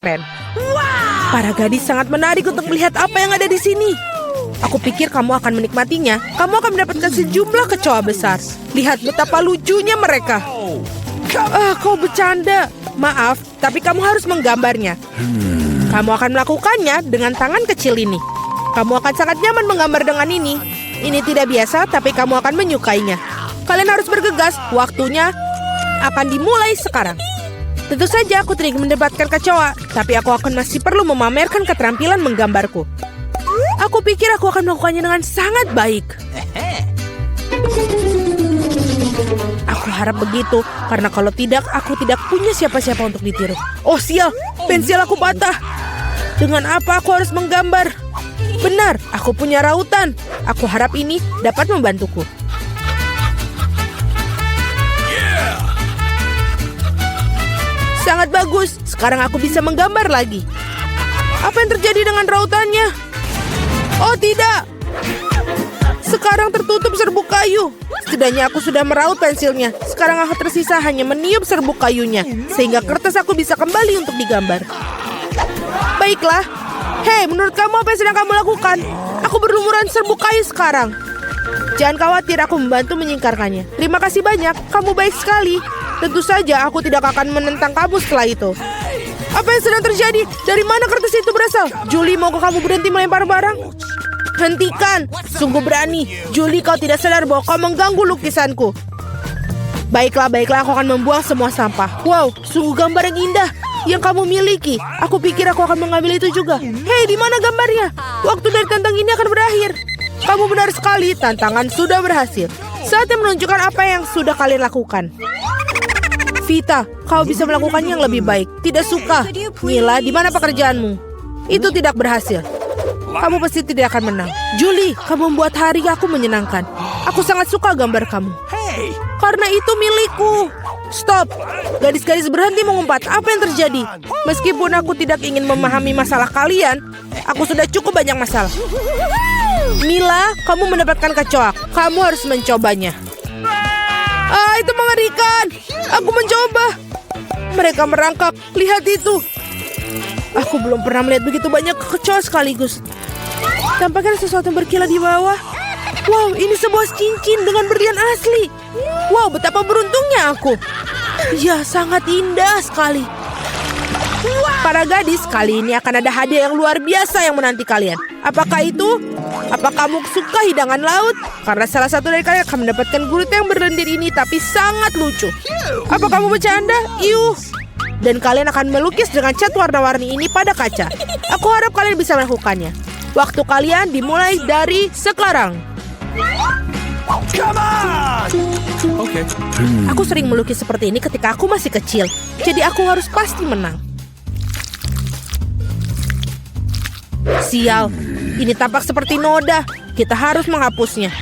keren. Para gadis sangat menarik untuk melihat apa yang ada di sini. Aku pikir kamu akan menikmatinya. Kamu akan mendapatkan sejumlah kecoa besar. Lihat betapa lucunya mereka. Kau bercanda. Maaf, tapi kamu harus menggambarnya. Kamu akan melakukannya dengan tangan kecil ini. Kamu akan sangat nyaman menggambar dengan ini. Ini tidak biasa, tapi kamu akan menyukainya. Kalian harus bergegas. Waktunya akan dimulai sekarang. Tentu saja aku tidak ingin mendapatkan kecoa, tapi aku akan masih perlu memamerkan keterampilan menggambarku. Aku pikir aku akan melakukannya dengan sangat baik. Aku harap begitu, karena kalau tidak, aku tidak punya siapa-siapa untuk ditiru. Oh sial, pensil aku patah. Dengan apa aku harus menggambar? Benar, aku punya rautan. Aku harap ini dapat membantuku. Sangat bagus, sekarang aku bisa menggambar lagi. Apa yang terjadi dengan rautannya? Oh tidak, sekarang tertutup serbuk kayu. Setidaknya aku sudah meraut pensilnya. Sekarang aku tersisa hanya meniup serbuk kayunya, sehingga kertas aku bisa kembali untuk digambar. Baiklah. Hei, menurut kamu apa yang sedang kamu lakukan? Aku berlumuran serbuk kayu sekarang. Jangan khawatir, aku membantu menyingkarkannya. Terima kasih banyak, kamu baik sekali. Tentu saja aku tidak akan menentang kamu setelah itu. Apa yang sedang terjadi? Dari mana kertas itu berasal? Julie, maukah kamu berhenti melempar barang? Hentikan! Sungguh berani. Julie, kau tidak sadar bahwa kau mengganggu lukisanku. Baiklah, aku akan membuang semua sampah. Wow, sungguh gambar yang indah yang kamu miliki. Aku pikir aku akan mengambil itu juga. Hei, di mana gambarnya? Waktu dari tantang ini akan berakhir. Kamu benar sekali, tantangan sudah berhasil. Saatnya menunjukkan apa yang sudah kalian lakukan. Vita, kau bisa melakukannya yang lebih baik. Tidak suka. Mila, di mana pekerjaanmu? Itu tidak berhasil. Kamu pasti tidak akan menang. Julie, kamu membuat hari aku menyenangkan. Aku sangat suka gambar kamu. Karena itu milikku. Stop. Gadis-gadis berhenti mengumpat. Apa yang terjadi? Meskipun aku tidak ingin memahami masalah kalian, aku sudah cukup banyak masalah. Mila, kamu mendapatkan kecoa. Kamu harus mencobanya. Itu mengerikan. Aku mencoba. Mereka merangkap. Lihat itu. Aku belum pernah melihat begitu banyak kecoa sekaligus. Tampaknya sesuatu yang berkilat di bawah. Wow, ini sebuah cincin dengan berlian asli. Wow, betapa beruntungnya aku. Ya, sangat indah sekali. Para gadis, kali ini akan ada hadiah yang luar biasa yang menanti kalian. Apakah itu? Apa kamu suka hidangan laut? Karena salah satu dari kalian akan mendapatkan gurita yang berlendir ini, tapi sangat lucu. Apa kamu bercanda? Iuh. Dan kalian akan melukis dengan cat warna-warni ini pada kaca. Aku harap kalian bisa melakukannya. Waktu kalian dimulai dari sekarang. Okay. Aku sering melukis seperti ini ketika aku masih kecil. Jadi aku harus pasti menang. Sial, ini tampak seperti noda. Kita harus menghapusnya.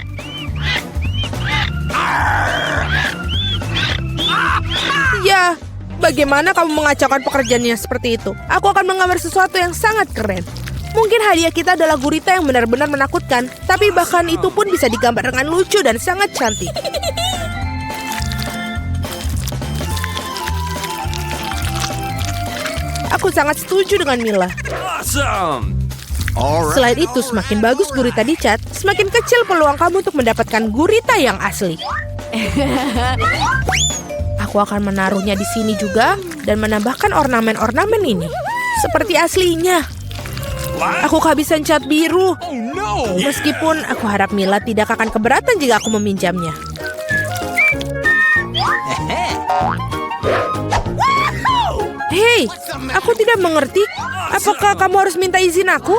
Ya, bagaimana kamu mengacaukan pekerjaannya seperti itu? Aku akan menggambar sesuatu yang sangat keren. Mungkin hadiah kita adalah gurita yang benar-benar menakutkan, tapi bahkan itu pun bisa digambar dengan lucu dan sangat cantik. Aku sangat setuju dengan Mila. Awesome. Selain itu, semakin bagus gurita dicat, semakin kecil peluang kamu untuk mendapatkan gurita yang asli. Aku akan menaruhnya di sini juga dan menambahkan ornamen-ornamen ini. Seperti aslinya. Aku kehabisan cat biru. Meskipun aku harap Mila tidak akan keberatan jika aku meminjamnya. Hei, aku tidak mengerti. Apakah kamu harus minta izin aku?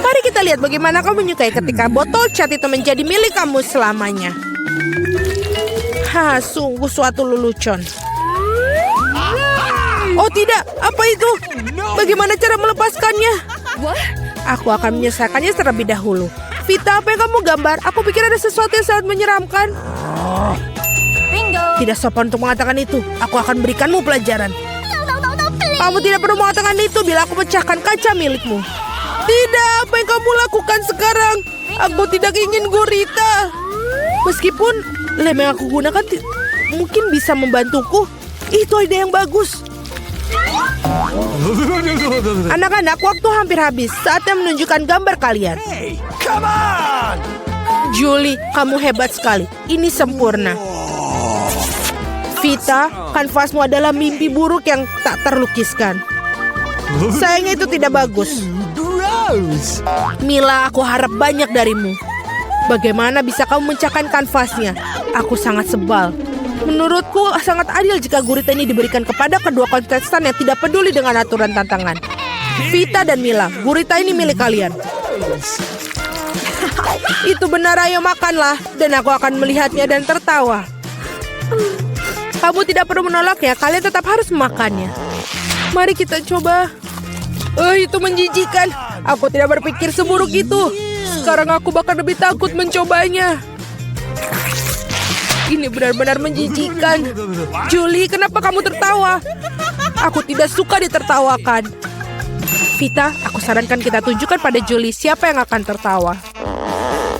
Mari kita lihat bagaimana kamu menyukai ketika botol cat itu menjadi milik kamu selamanya. Sungguh suatu lelucon. Oh tidak, apa itu? Bagaimana cara melepaskannya? Aku akan menyelesaikannya terlebih dahulu. Vita, apa yang kamu gambar? Aku pikir ada sesuatu yang sangat menyeramkan. Tidak sopan untuk mengatakan itu. Aku akan berikanmu pelajaran. Kamu tidak perlu mengatakan itu bila aku pecahkan kaca milikmu. Tidak, apa yang kamu lakukan sekarang? Aku tidak ingin gurita. Meskipun lem yang aku gunakan mungkin bisa membantuku. Itu ide yang bagus. Anak-anak, waktu hampir habis. Saatnya menunjukkan gambar kalian. Hey, come on! Julie, kamu hebat sekali. Ini sempurna. Vita, kanvasmu adalah mimpi buruk yang tak terlukiskan. Sayangnya itu tidak bagus. Gross! Mila, aku harap banyak darimu. Bagaimana bisa kamu memecahkan kanvasnya? Aku sangat sebal. Menurutku sangat adil jika gurita ini diberikan kepada kedua kontestan yang tidak peduli dengan aturan tantangan. Vita dan Mila, gurita ini milik kalian. Itu benar, ayo makanlah. Dan aku akan melihatnya dan tertawa. Kamu tidak perlu menolaknya, kalian tetap harus memakannya. Mari kita coba. Itu menjijikan. Aku tidak berpikir seburuk itu. Sekarang aku bahkan lebih takut mencobanya. Ini benar-benar menjijikan. Julie, kenapa kamu tertawa? Aku tidak suka ditertawakan. Vita, aku sarankan kita tunjukkan pada Julie siapa yang akan tertawa.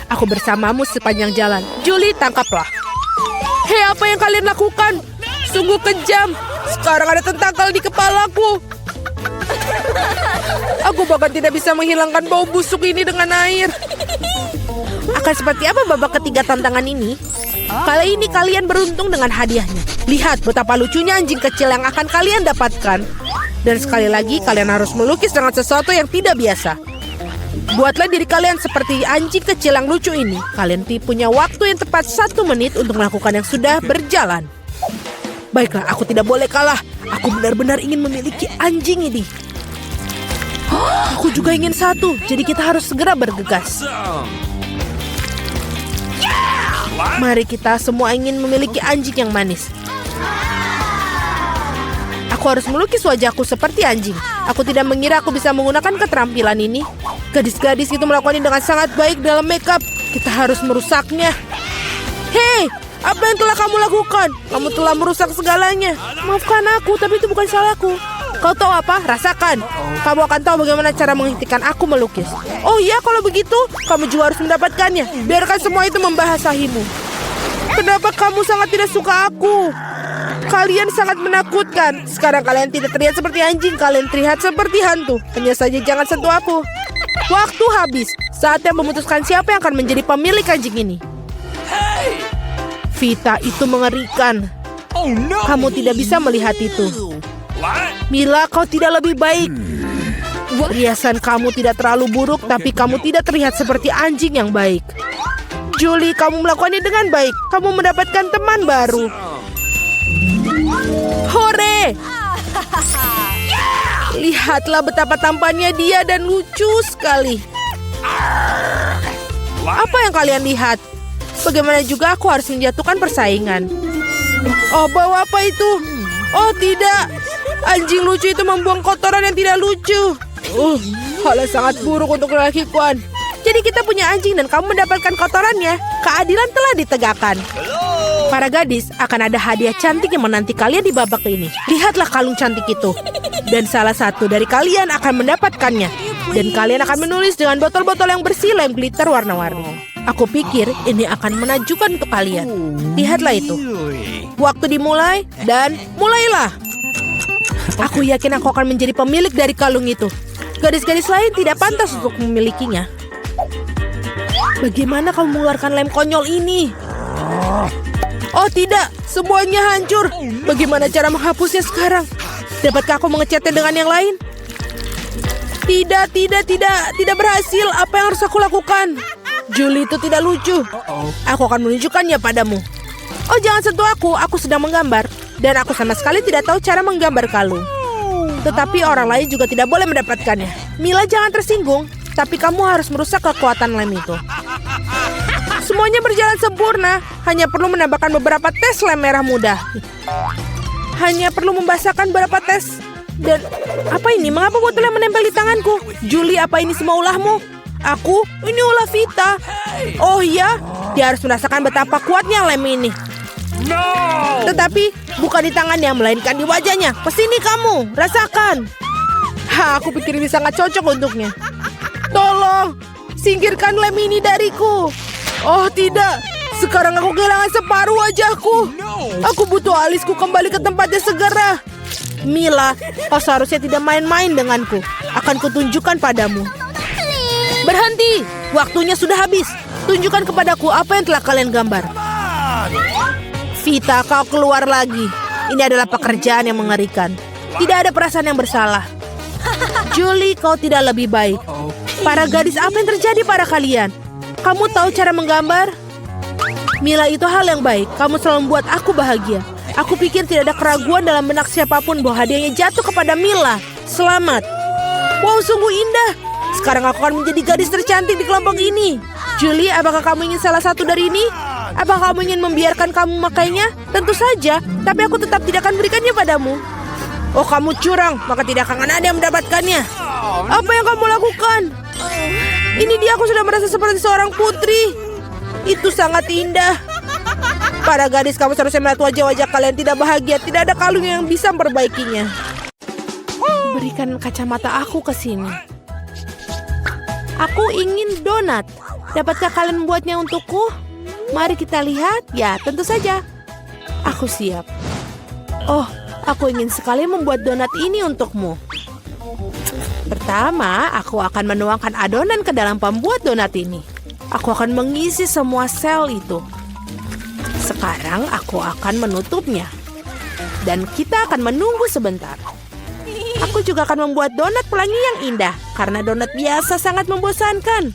Aku bersamamu sepanjang jalan. Julie, tangkaplah. Hei, apa yang kalian lakukan? Sungguh kejam. Sekarang ada tentakel di kepalaku. Aku bahkan tidak bisa menghilangkan bau busuk ini dengan air. Akan seperti apa babak ketiga tantangan ini? Kali ini kalian beruntung dengan hadiahnya. Lihat betapa lucunya anjing kecil yang akan kalian dapatkan. Dan sekali lagi kalian harus melukis dengan sesuatu yang tidak biasa. Buatlah diri kalian seperti anjing kecil yang lucu ini. Kalian punya waktu yang tepat 1 menit untuk melakukan yang sudah berjalan. Baiklah, aku tidak boleh kalah. Aku benar-benar ingin memiliki anjing ini. Aku juga ingin satu, jadi kita harus segera bergegas. Mari kita semua ingin memiliki anjing yang manis. Aku harus melukis wajahku seperti anjing. Aku tidak mengira aku bisa menggunakan keterampilan ini. Gadis-gadis itu melakukannya dengan sangat baik dalam makeup. Kita harus merusaknya. Hei, apa yang telah kamu lakukan? Kamu telah merusak segalanya. Maafkan aku, tapi itu bukan salahku. Kau tahu apa? Rasakan. Kamu akan tahu bagaimana cara menghentikan aku melukis. Oh iya, kalau begitu, kamu juga harus mendapatkannya. Biarkan semua itu membahasahimu. Kenapa kamu sangat tidak suka aku? Kalian sangat menakutkan. Sekarang kalian tidak terlihat seperti anjing. Kalian terlihat seperti hantu. Hanya saja jangan sentuh aku. Waktu habis. Saatnya memutuskan siapa yang akan menjadi pemilik anjing ini. Vita, itu mengerikan. Oh no! Kamu tidak bisa melihat itu. What? Mila, kau tidak lebih baik. Riasan kamu tidak terlalu buruk, tapi kamu tidak terlihat seperti anjing yang baik. Julie, kamu melakukannya dengan baik. Kamu mendapatkan teman baru. Hore! Lihatlah betapa tampannya dia dan lucu sekali. Apa yang kalian lihat? Bagaimana juga aku harus menjatuhkan persaingan. Oh, bawa apa itu? Oh, tidak. Anjing lucu itu membuang kotoran yang tidak lucu. Hal yang sangat buruk untuk lelaki-kuan. Jadi kita punya anjing dan kamu mendapatkan kotorannya. Keadilan telah ditegakkan. Para gadis, akan ada hadiah cantik yang menanti kalian di babak ini. Lihatlah kalung cantik itu. Dan salah satu dari kalian akan mendapatkannya. Dan kalian akan menulis dengan botol-botol yang bersih lem glitter warna-warni. Aku pikir ini akan menakjubkan untuk kalian. Lihatlah itu. Waktu dimulai dan mulailah. Aku yakin aku akan menjadi pemilik dari kalung itu. Gadis-gadis lain tidak pantas untuk memilikinya. Bagaimana kamu mengeluarkan lem konyol ini? Oh tidak, semuanya hancur. Bagaimana cara menghapusnya sekarang? Dapatkah aku mengecatnya dengan yang lain? Tidak berhasil. Apa yang harus aku lakukan? Julie itu tidak lucu. Aku akan menunjukkannya padamu. Oh, jangan sentuh aku sedang menggambar. Dan aku sama sekali tidak tahu cara menggambar kalung. Tetapi orang lain juga tidak boleh mendapatkannya. Mila, jangan tersinggung. Tapi kamu harus merusak kekuatan lem itu. Semuanya berjalan sempurna. Hanya perlu menambahkan beberapa tes lem merah muda. Hanya perlu membasahkan beberapa tes. Dan apa ini? Mengapa botolnya menempel di tanganku? Julie, apa ini semua ulahmu? Ini ulah Vita. Oh iya, dia harus merasakan betapa kuatnya lem ini. No! Tetapi bukan di tangannya, melainkan di wajahnya. Kesini kamu, rasakan. Aku pikir ini sangat cocok untuknya. Tolong, singkirkan lem ini dariku. Oh tidak, sekarang aku kehilangan separuh wajahku. Aku butuh alisku kembali ke tempatnya segera. Mila, kau seharusnya tidak main-main denganku. Akan kutunjukkan padamu. Berhenti, waktunya sudah habis. Tunjukkan kepadaku apa yang telah kalian gambar. Vita, kau keluar lagi. Ini adalah pekerjaan yang mengerikan. Tidak ada perasaan yang bersalah. Julie, kau tidak lebih baik. Para gadis, apa yang terjadi pada kalian? Kamu tahu cara menggambar? Mila, itu hal yang baik. Kamu selalu membuat aku bahagia. Aku pikir tidak ada keraguan dalam benak siapapun bahwa hadiahnya jatuh kepada Mila. Selamat. Wow, sungguh indah. Sekarang aku akan menjadi gadis tercantik di kelompok ini. Julie, apakah kamu ingin salah satu dari ini? Apakah kamu ingin membiarkan kamu memakainya? Tentu saja, tapi aku tetap tidak akan berikannya padamu. Oh, kamu curang, maka tidak akan ada yang mendapatkannya. Apa yang kamu lakukan? Ini dia, aku sudah merasa seperti seorang putri. Itu sangat indah. Para gadis, kamu seharusnya melihat wajah-wajah kalian tidak bahagia. Tidak ada kalung yang bisa memperbaikinya. Berikan kacamata aku ke sini. Aku ingin donat. Dapatkah kalian membuatnya untukku? Mari kita lihat. Ya, tentu saja. Aku siap. Oh, aku ingin sekali membuat donat ini untukmu. Pertama, aku akan menuangkan adonan ke dalam pembuat donat ini. Aku akan mengisi semua sel itu. Sekarang aku akan menutupnya. Dan kita akan menunggu sebentar. Aku juga akan membuat donat pelangi yang indah. Karena donat biasa sangat membosankan.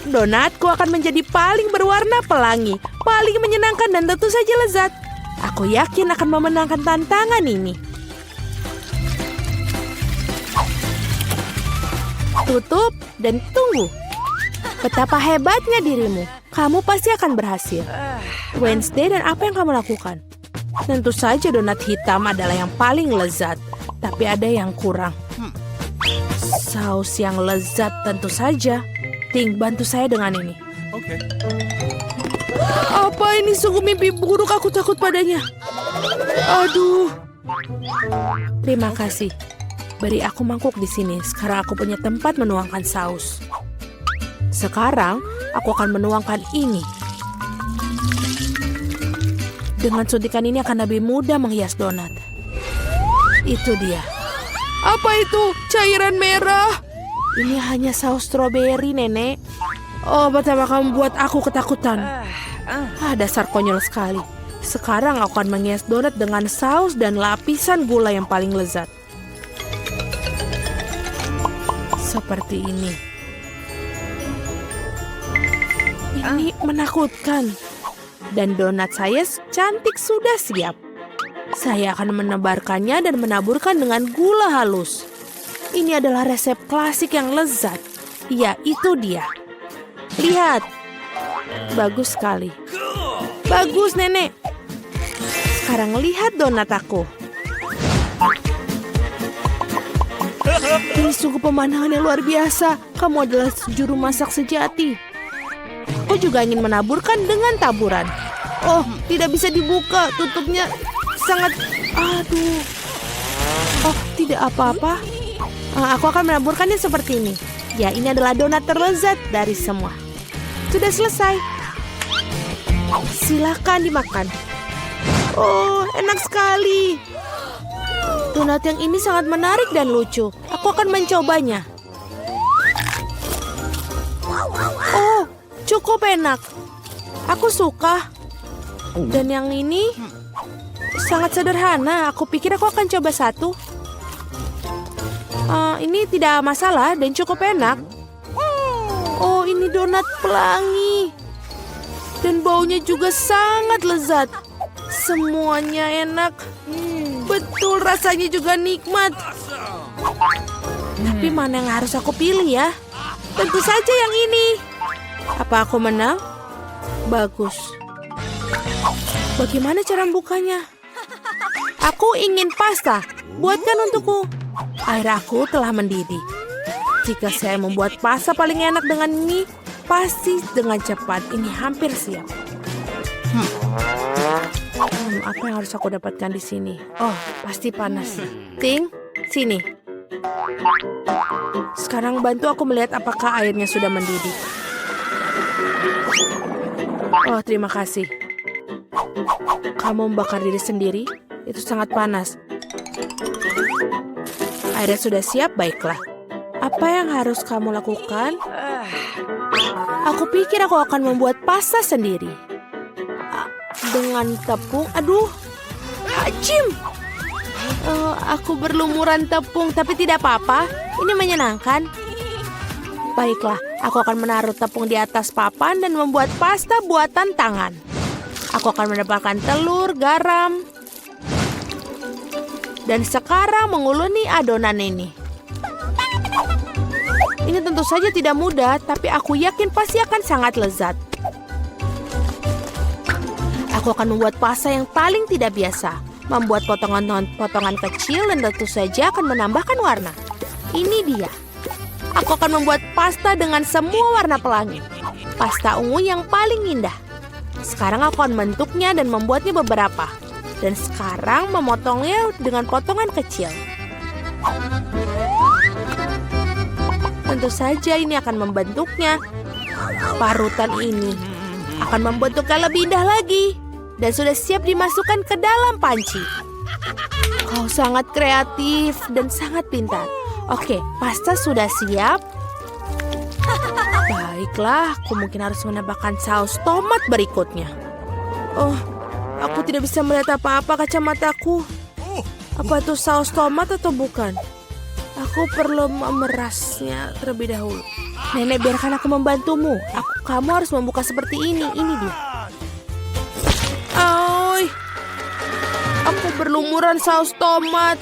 Donatku akan menjadi paling berwarna pelangi, paling menyenangkan dan tentu saja lezat. Aku yakin akan memenangkan tantangan ini. Tutup dan tunggu. Betapa hebatnya dirimu. Kamu pasti akan berhasil. Wednesday, dan apa yang kamu lakukan? Tentu saja donat hitam adalah yang paling lezat. Tapi ada yang kurang. Saus yang lezat tentu saja. Ting, bantu saya dengan ini. Oke. Apa ini, sungguh mimpi buruk, aku takut padanya. Aduh. Terima kasih. Beri aku mangkuk di sini. Sekarang aku punya tempat menuangkan saus. Sekarang aku akan menuangkan ini. Dengan suntikan ini akan lebih mudah menghias donat. Itu dia. Apa itu? Cairan merah. Ini hanya saus stroberi, Nenek. Oh, betapa kamu buat aku ketakutan. Dasar konyol sekali. Sekarang aku akan menghias donat dengan saus dan lapisan gula yang paling lezat. Seperti ini. Ini menakutkan. Dan donat saya cantik sudah siap. Saya akan menebarkannya dan menaburkan dengan gula halus. Ini adalah resep klasik yang lezat. Ya, itu dia. Lihat. Bagus sekali. Bagus, Nenek. Sekarang lihat donat aku. Ini sungguh pemandangan yang luar biasa. Kamu adalah juru masak sejati. Aku juga ingin menaburkan dengan taburan. Oh, tidak bisa dibuka. Tutupnya sangat... Aduh. Oh, tidak apa-apa. Aku akan menaburkannya seperti ini. Ya, ini adalah donat terlezat dari semua. Sudah selesai. Silakan dimakan. Oh, enak sekali. Donat yang ini sangat menarik dan lucu. Aku akan mencobanya. Oh, cukup enak. Aku suka. Dan yang ini sangat sederhana. Aku pikir aku akan coba satu. Ini tidak masalah dan cukup enak. Oh, ini donat pelangi. Dan baunya juga sangat lezat. Semuanya enak. Betul, rasanya juga nikmat. Tapi mana yang harus aku pilih ya? Tentu saja yang ini. Apa aku menang? Bagus. Bagaimana cara membukanya? Aku ingin pasta. Buatkan untukku. Air aku telah mendidih. Jika saya membuat pasta paling enak dengan ini, pasti dengan cepat. Ini hampir siap. Apa yang harus aku dapatkan di sini? Oh, pasti panas. Ting, sini. Sekarang bantu aku melihat apakah airnya sudah mendidih. Oh, terima kasih. Kamu membakar diri sendiri? Itu sangat panas. Airnya sudah siap, baiklah. Apa yang harus kamu lakukan? Aku pikir aku akan membuat pasta sendiri. Dengan tepung, aduh, hajim. Aku berlumuran tepung, tapi tidak apa-apa. Ini menyenangkan. Baiklah, aku akan menaruh tepung di atas papan dan membuat pasta buatan tangan. Aku akan menambahkan telur, garam, dan sekarang menguleni adonan ini. Ini tentu saja tidak mudah, tapi aku yakin pasti akan sangat lezat. Aku akan membuat pasta yang paling tidak biasa. Membuat potongan-potongan kecil dan tentu saja akan menambahkan warna. Ini dia. Aku akan membuat pasta dengan semua warna pelangi. Pasta ungu yang paling indah. Sekarang aku akan membentuknya dan membuatnya beberapa. Dan sekarang memotongnya dengan potongan kecil. Tentu saja ini akan membentuknya. Parutan ini akan membentuknya lebih indah lagi. Dan sudah siap dimasukkan ke dalam panci. Kau sangat kreatif dan sangat pintar. Oke, pasta sudah siap. Baiklah, aku mungkin harus menambahkan saus tomat berikutnya. Oh, aku tidak bisa melihat apa-apa kacamataku. Apa itu saus tomat atau bukan? Aku perlu memerasnya terlebih dahulu. Nenek, biarkan aku membantumu. Kamu harus membuka seperti ini. Ini dia. Oi, aku berlumuran saus tomat.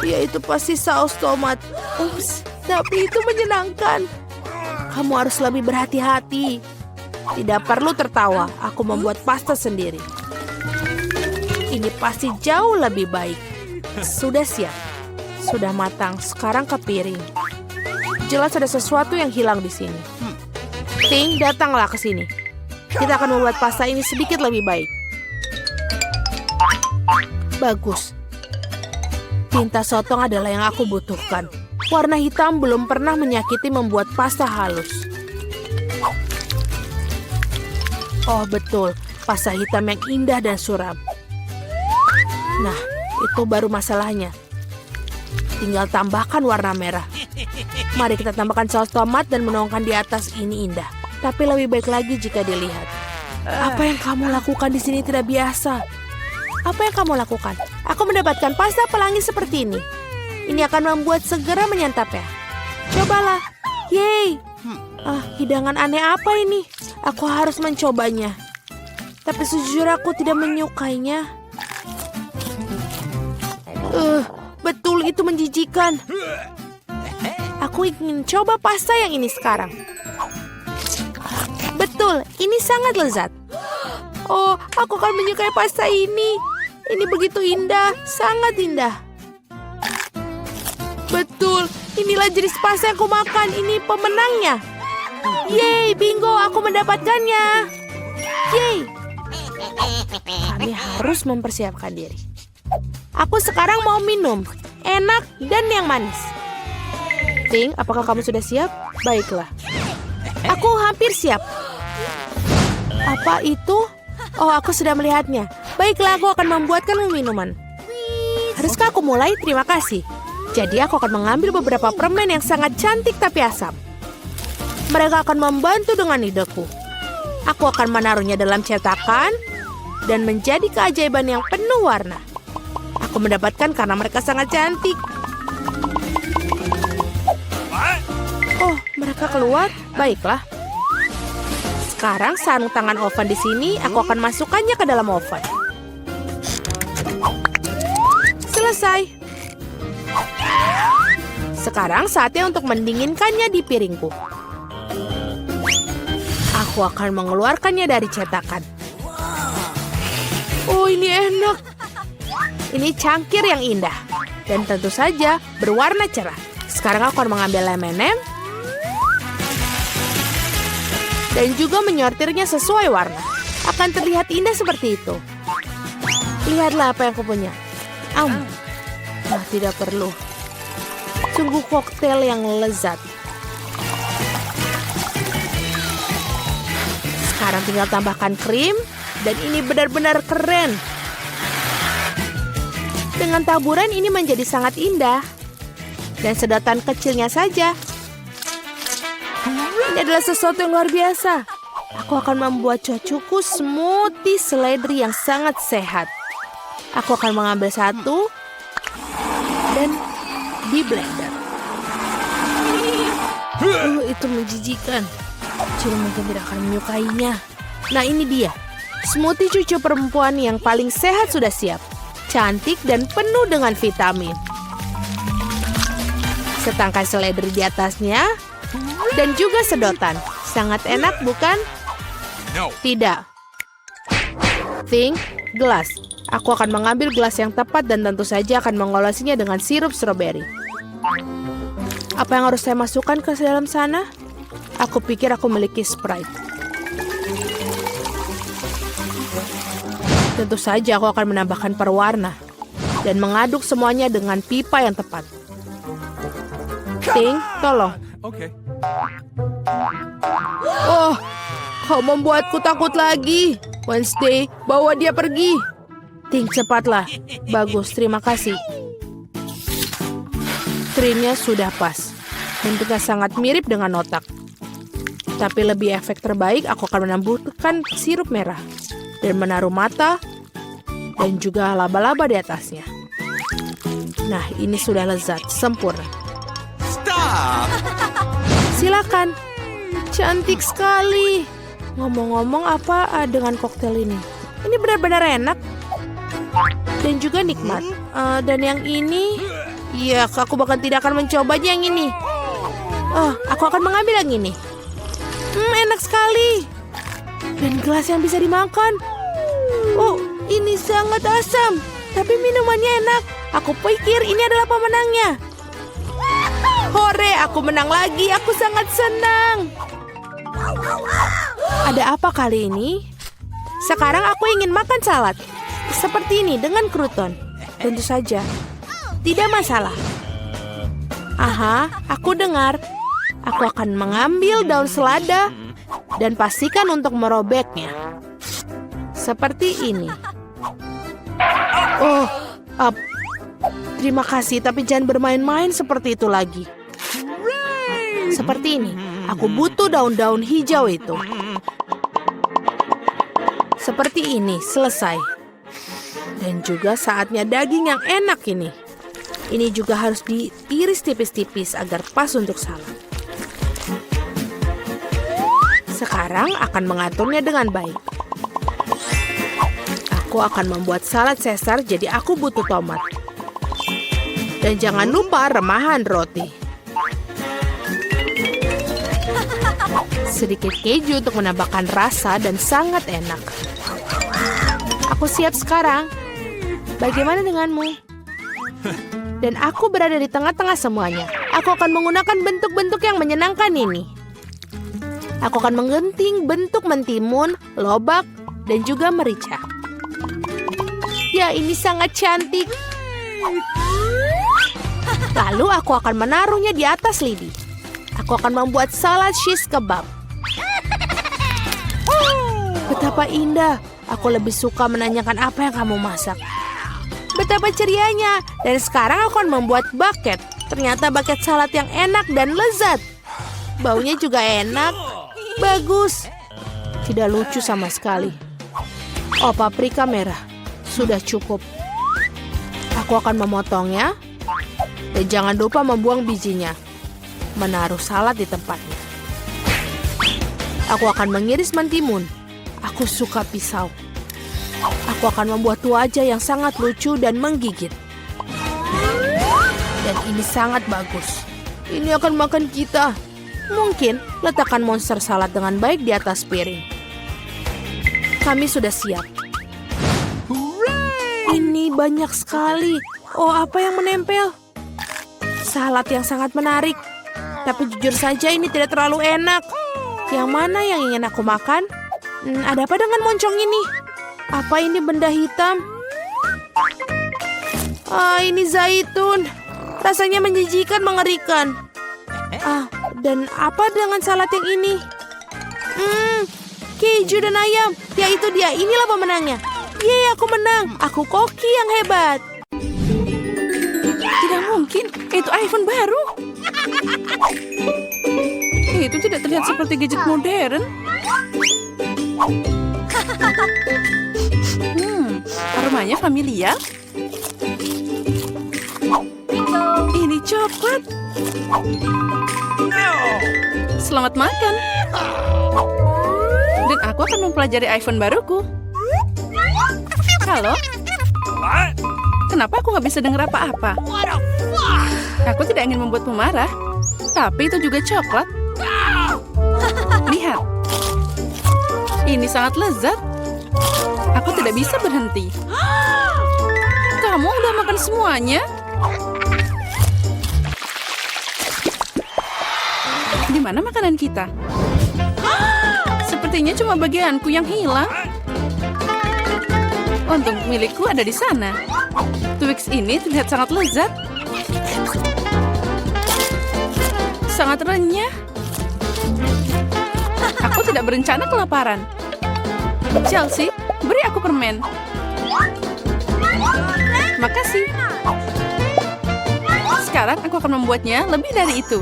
Ya, itu pasti saus tomat. Ups, tapi itu menyenangkan. Kamu harus lebih berhati-hati. Tidak perlu tertawa, aku membuat pasta sendiri. Ini pasti jauh lebih baik. Sudah siap. Sudah matang, sekarang ke piring. Jelas ada sesuatu yang hilang di sini. Ting, datanglah ke sini. Kita akan membuat pasta ini sedikit lebih baik. Bagus. Tinta sotong adalah yang aku butuhkan. Warna hitam belum pernah menyakiti membuat pasta halus. Oh betul, pasta hitam yang indah dan suram. Nah, itu baru masalahnya. Tinggal tambahkan warna merah. Mari kita tambahkan saus tomat dan menuangkan di atas. Ini indah. Tapi lebih baik lagi jika dilihat. Apa yang kamu lakukan di sini tidak biasa. Apa yang kamu lakukan? Aku mendapatkan pasta pelangi seperti ini. Ini akan membuat segera menyantapnya. Cobalah. Yeay. Hidangan aneh apa ini? Aku harus mencobanya. Tapi sejujurnya aku tidak menyukainya. Betul itu menjijikan. Aku ingin coba pasta yang ini sekarang. Betul, ini sangat lezat. Oh, aku akan menyukai pasta ini. Ini begitu indah, sangat indah. Betul, inilah jenis pasta yang aku makan. Ini pemenangnya. Yeay, bingo, aku mendapatkannya. Yeay. Kami harus mempersiapkan diri. Aku sekarang mau minum. Enak dan yang manis. Ting, apakah kamu sudah siap? Baiklah. Aku hampir siap. Apa itu? Oh, aku sudah melihatnya. Baiklah, aku akan membuatkan minuman. Haruskah aku mulai? Terima kasih. Jadi aku akan mengambil beberapa permen yang sangat cantik tapi asam. Mereka akan membantu dengan ideku. Aku akan menaruhnya dalam cetakan dan menjadi keajaiban yang penuh warna. Aku mendapatkan karena mereka sangat cantik. Oh, mereka keluar? Baiklah. Sekarang sarung tangan oven di sini, aku akan masukkannya ke dalam oven. Selesai. Sekarang saatnya untuk mendinginkannya di piringku. Aku akan mengeluarkannya dari cetakan. Oh, ini enak. Ini cangkir yang indah. Dan tentu saja berwarna cerah. Sekarang aku akan mengambil M&M dan juga menyortirnya sesuai warna. Akan terlihat indah seperti itu. Lihatlah apa yang aku punya. Tidak perlu. Sungguh koktail yang lezat. Sekarang tinggal tambahkan krim. Dan ini benar-benar keren. Dengan taburan ini menjadi sangat indah. dan sedotan kecilnya saja. Ini adalah sesuatu yang luar biasa. Aku akan membuat cucuku smoothie seledri yang sangat sehat. Aku akan mengambil satu dan di blender. Itu menjijikan. Ciri mungkin tidak akan menyukainya. Nah, ini dia. Smoothie cucu perempuan yang paling sehat sudah siap. Cantik dan penuh dengan vitamin. Setangkai seledri di atasnya. Dan juga sedotan. Sangat enak, bukan? No. Tidak. Think, gelas. Aku akan mengambil gelas yang tepat dan tentu saja akan mengolesinya dengan sirup stroberi. Apa yang harus saya masukkan ke dalam sana? Aku pikir aku memiliki Sprite. Tentu saja aku akan menambahkan perwarna dan mengaduk semuanya dengan pipa yang tepat. Ting, tolong. Okay. Oh, kau membuatku takut lagi. Wednesday, bawa dia pergi. Ting, cepatlah. Bagus, terima kasih. Trinnya sudah pas. Bentuknya sangat mirip dengan otak. Tapi lebih efek terbaik, aku akan menambahkan sirup merah. Dan menaruh mata. Dan juga laba-laba di atasnya. Nah, ini sudah lezat, sempurna. Stop! Silakan. Cantik sekali. Ngomong-ngomong, apa dengan koktail ini? Ini benar-benar enak. Dan juga nikmat. Dan yang ini, ya, aku bahkan tidak akan mencobanya yang ini. Aku akan mengambil yang ini. Enak sekali. Dan gelas yang bisa dimakan. Oh, ini sangat asam. Tapi minumannya enak. Aku pikir ini adalah pemenangnya. Hore, aku menang lagi. Aku sangat senang. Ada apa kali ini? Sekarang aku ingin makan salad. Seperti ini dengan kruton. Tentu saja. Tidak masalah. Aha, aku dengar. Aku akan mengambil daun selada dan pastikan untuk merobeknya. Seperti ini. Oh, terima kasih, tapi jangan bermain-main seperti itu lagi. Seperti ini. Aku butuh daun-daun hijau itu. Seperti ini, selesai. Dan juga saatnya daging yang enak ini. Ini juga harus diiris tipis-tipis agar pas untuk salad. Sekarang akan mengaturnya dengan baik. Aku akan membuat salad Caesar, jadi aku butuh tomat. Dan jangan lupa remahan roti. Sedikit keju untuk menambahkan rasa dan sangat enak. Aku siap sekarang. Bagaimana denganmu? Dan aku berada di tengah-tengah semuanya. Aku akan menggunakan bentuk-bentuk yang menyenangkan ini. Aku akan menggunting bentuk mentimun, lobak, dan juga merica. Ya, ini sangat cantik. Lalu aku akan menaruhnya di atas lidi. Aku akan membuat salad shish kebab. Betapa indah. Aku lebih suka menanyakan apa yang kamu masak. Betapa cerianya. Dan sekarang aku akan membuat bucket. Ternyata bucket salad yang enak dan lezat. Baunya juga enak. Bagus. Tidak lucu sama sekali. Oh, paprika merah. Sudah cukup. Aku akan memotongnya. Dan jangan lupa membuang bijinya. Menaruh salad di tempatnya. Aku akan mengiris mentimun. Aku suka pisau. Aku akan membuat wajah yang sangat lucu dan menggigit. Dan ini sangat bagus. Ini akan makan kita. Mungkin letakkan monster salad dengan baik di atas piring. Kami sudah siap. Ini banyak sekali. Oh, apa yang menempel? Salad yang sangat menarik. Tapi jujur saja ini tidak terlalu enak. Yang mana yang ingin aku makan? Ada apa dengan moncong ini? Apa ini benda hitam? Ini zaitun. Rasanya menjijikan, mengerikan. Dan apa dengan salad yang ini? Keju dan ayam. Ya, itu dia. Inilah pemenangnya. Yeay, aku menang. Aku koki yang hebat. Tidak mungkin. mungkin. Itu iPhone baru. Itu tidak terlihat seperti gadget modern. Aromanya familiar. Ini coklat. Selamat makan. Dan aku akan mempelajari iPhone baruku. Halo? What? Kenapa aku nggak bisa dengar apa-apa? Aku tidak ingin membuatmu marah. Tapi itu juga coklat. Lihat. Ini sangat lezat. Aku tidak bisa berhenti. Kamu udah makan semuanya? Di mana makanan kita? Sepertinya cuma bagianku yang hilang. Untung milikku ada di sana. Twix ini terlihat sangat lezat. Sangat renyah. Aku tidak berencana kelaparan. Chelsea, beri aku permen. Makasih. Sekarang aku akan membuatnya lebih dari itu.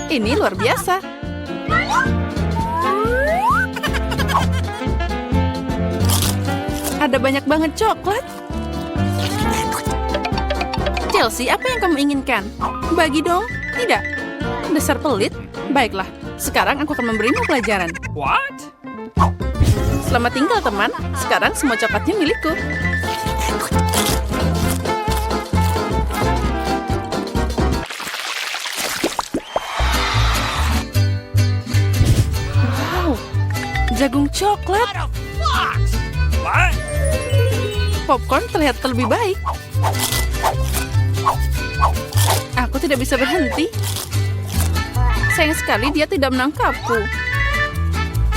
Ini luar biasa. Ada banyak banget coklat. Chelsea, apa yang kamu inginkan? Bagi dong. Tidak. Dasar pelit. Baiklah, sekarang aku akan memberimu pelajaran. What? Selamat tinggal, teman. Sekarang semua coklatnya milikku. Wow, jagung coklat. What? Popcorn terlihat lebih baik. Aku tidak bisa berhenti. Sayang sekali dia tidak menangkapku.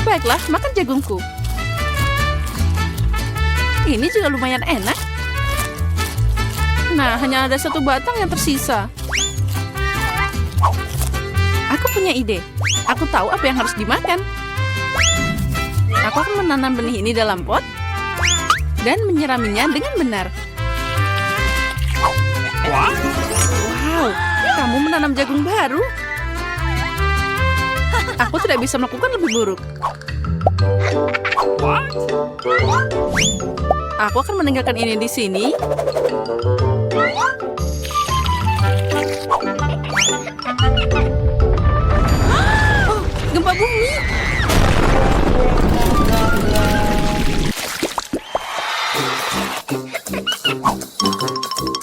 Baiklah, makan jagungku. Ini juga lumayan enak. Nah, hanya ada satu batang yang tersisa. Aku punya ide. Aku tahu apa yang harus dimakan. Aku akan menanam benih ini dalam pot dan menyiraminya dengan benar. What? Wow, kamu menanam jagung baru. Aku tidak bisa melakukan lebih buruk. What? Aku akan meninggalkan ini di sini. Oh, gempa bumi.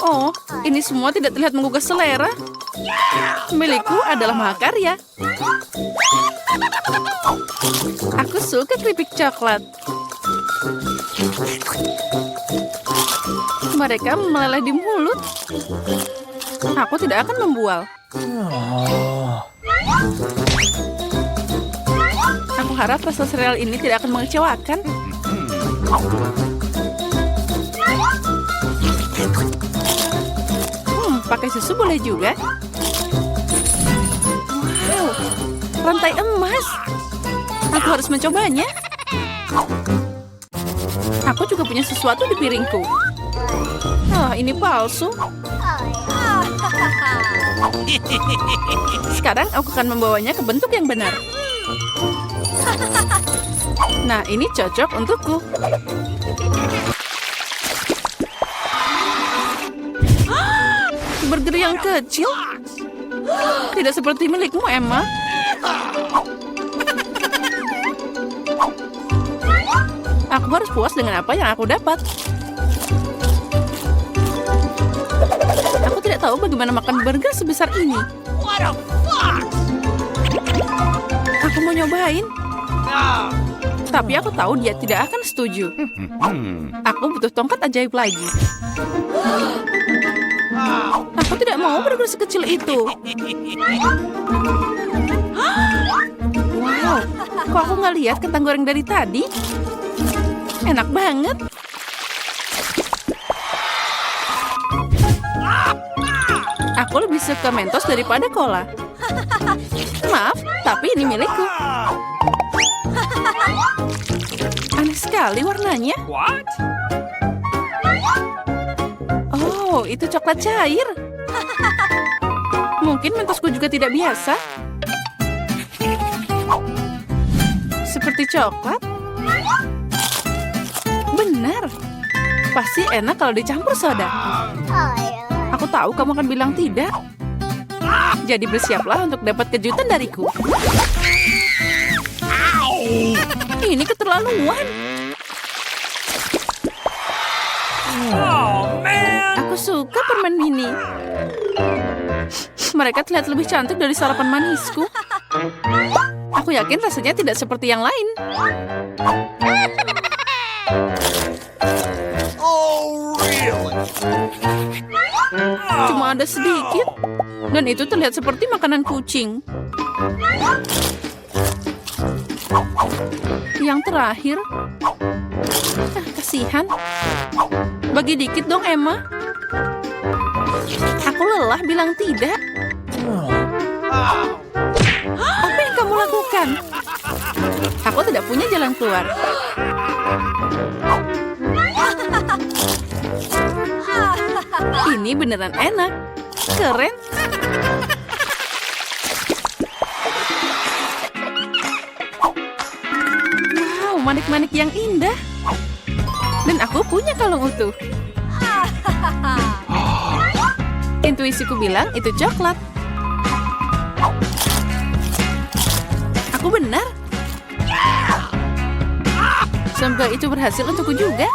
Oh, ini semua tidak terlihat menggugah selera. Milikku adalah mahakarya. Aku suka keripik coklat. Mereka meleleh di mulut. Aku tidak akan membual. Aku harap rasa sereal ini tidak akan mengecewakan. Pakai susu boleh juga. Wow, rantai emas. Aku harus mencobanya. Aku juga punya sesuatu di piringku. Ah, ini palsu. Sekarang aku akan membawanya ke bentuk yang benar. Nah, ini cocok untukku. Burger yang kecil? Tidak seperti milikmu, Emma. Aku harus puas dengan apa yang aku dapat. Aku tidak tahu bagaimana makan burger sebesar ini. Aku mau nyobain. Tapi aku tahu dia tidak akan setuju. Aku butuh tongkat ajaib lagi. Aku tidak mau burger sekecil itu. Wow, kok aku nggak lihat kentang goreng dari tadi? Enak banget. Aku lebih suka Mentos daripada cola. Maaf, tapi ini milikku. Aneh sekali warnanya. What? Oh, itu coklat cair. Mungkin mentosku juga tidak biasa. Seperti coklat. Benar. Pasti enak kalau dicampur soda. Aku tahu kamu akan bilang tidak. Jadi bersiaplah untuk dapat kejutan dariku. Ini keterlaluan. Oh, man. Aku suka permen ini. Mereka terlihat lebih cantik dari sarapan manisku. Aku yakin rasanya tidak seperti yang lain. Oh, really? Cuma ada sedikit. Dan itu terlihat seperti makanan kucing. Yang terakhir. Kasihan. Bagi dikit dong, Emma. Aku lelah bilang tidak. Apa yang kamu lakukan? Aku tidak punya jalan keluar. Ini beneran enak. Keren. Wow, manik-manik yang indah. Dan aku punya kalung utuh. Intuisiku bilang itu coklat. Aku benar. Semoga itu berhasil untukku juga.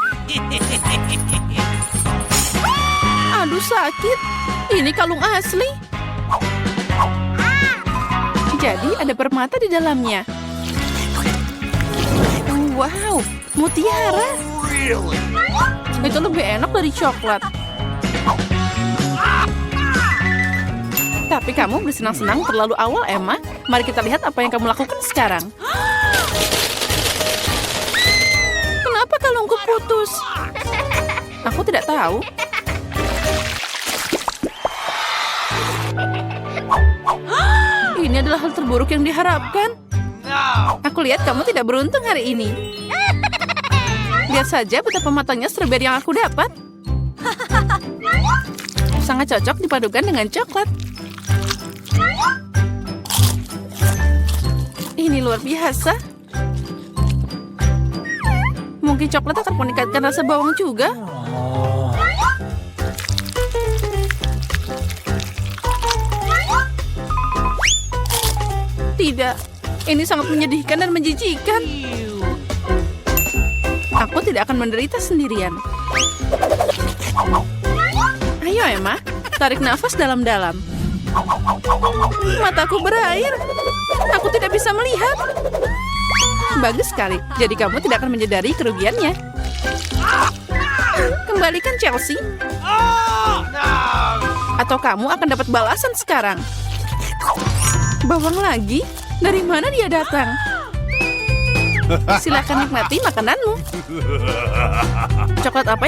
Aduh, sakit. Ini kalung asli. Jadi ada permata di dalamnya. Wow, mutiara. Really? Itu lebih enak dari coklat. Tapi kamu bersenang-senang terlalu awal, Emma. Mari kita lihat apa yang kamu lakukan sekarang. Kenapa kalungku putus? Aku tidak tahu. Ini adalah hal terburuk yang diharapkan. Aku lihat kamu tidak beruntung hari ini. Lihat saja betapa matangnya strawberry yang aku dapat. Sangat cocok dipadukan dengan coklat. Ini luar biasa. Mungkin coklat akan meningkatkan rasa bawang juga. Tidak, ini sangat menyedihkan dan menjijikkan. Aku tidak akan menderita sendirian. Ayo, Emma, tarik nafas dalam-dalam. Mataku berair. Aku tidak bisa melihat. Bagus sekali. Jadi kamu tidak akan menyadari kerugiannya. Kembalikan Chelsea. Atau kamu akan dapat balasan sekarang. Bawang lagi? Dari mana dia datang? Silakan nikmati makananmu. Coklat apa